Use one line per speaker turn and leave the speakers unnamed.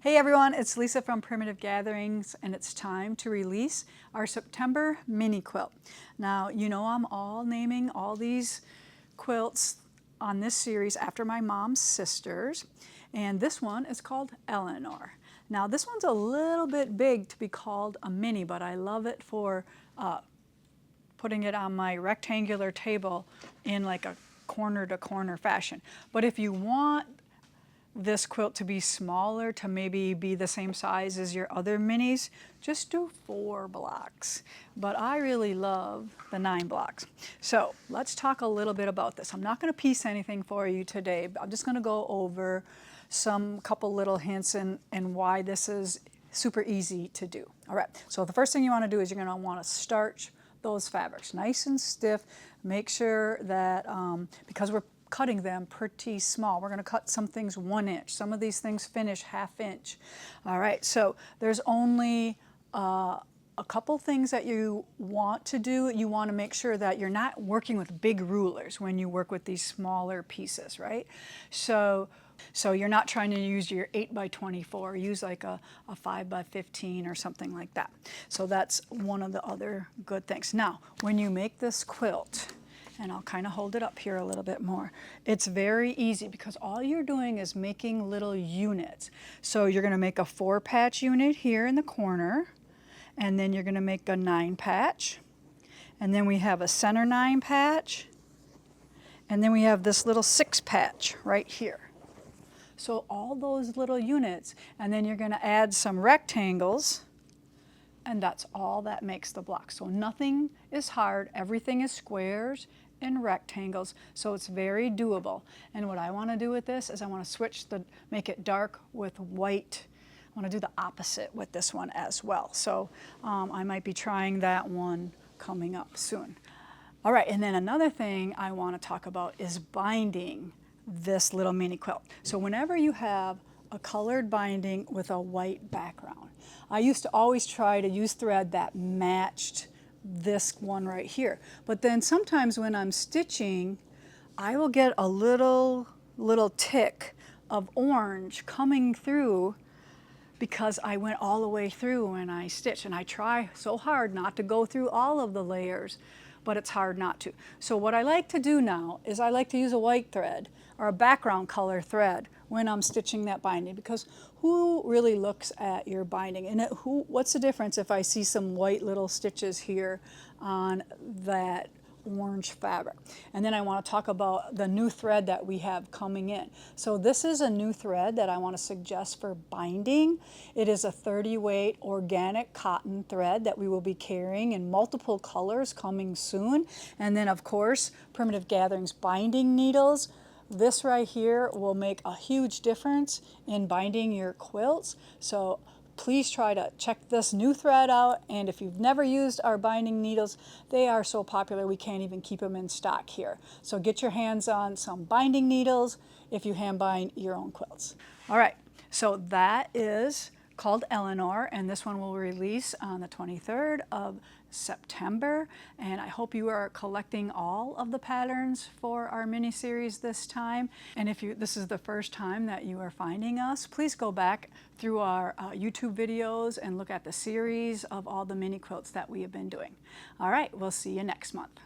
Hey everyone, it's Lisa from Primitive Gatherings, and it's time to release our September mini quilt. Now, you know I'm naming all these quilts on this series after my mom's sisters, and this one is called Eleanor. Now, this one's a little bit big to be called a mini, but I love it for putting it on my rectangular table in like a corner-to-corner fashion. But if you want this quilt to be smaller, to maybe be the same size as your other minis, just do 4 blocks. But I really love the 9 blocks. So let's talk a little bit about this. I'm not going to piece anything for you today, but I'm just going to go over some couple little hints and why this is super easy to do. All right, so the first thing you want to do is you're going to want to starch those fabrics nice and stiff. Make sure that because we're cutting them pretty small. We're going to cut some things 1 inch. Some of these things finish 1/2 inch. All right, so there's only a couple things that you want to do. You want to make sure that you're not working with big rulers when you work with these smaller pieces, right? So you're not trying to use your 8x24, use like a 5x15 or something like that. So that's one of the other good things. Now, when you make this quilt, and I'll kind of hold it up here a little bit more. It's very easy because all you're doing is making little units. So you're going to make a 4-patch unit here in the corner, and then you're going to make a 9-patch, and then we have a center 9-patch, and then we have this little 6-patch right here. So all those little units, and then you're going to add some rectangles, and that's all that makes the block. So nothing is hard, everything is squares and rectangles, so it's very doable. And what I want to do with this is I want to make it dark with white. I want to do the opposite with this one as well. So I might be trying that one coming up soon. All right, and then another thing I want to talk about is binding this little mini quilt. So whenever you have a colored binding with a white background, I used to always try to use thread that matched this one right here. But then sometimes when I'm stitching, I will get a little tick of orange coming through because I went all the way through when I stitch. And I try so hard not to go through all of the layers, but it's hard not to. So what I like to do now is I like to use a white thread or a background color thread when I'm stitching that binding, because who really looks at your binding? And what's the difference if I see some white little stitches here on that orange fabric? And then I want to talk about the new thread that we have coming in. So this is a new thread that I want to suggest for binding. It is a 30 weight organic cotton thread that we will be carrying in multiple colors coming soon. And then of course, Primitive Gatherings binding needles. This right here will make a huge difference in binding your quilts. So please try to check this new thread out. And if you've never used our binding needles, they are so popular we can't even keep them in stock here. So get your hands on some binding needles if you hand bind your own quilts. All right, so that is called Eleanor, and this one will release on the 23rd of September. And I hope you are collecting all of the patterns for our mini series this time. And if this is the first time that you are finding us, please go back through our YouTube videos and look at the series of all the mini quilts that we have been doing. All right, we'll see you next month.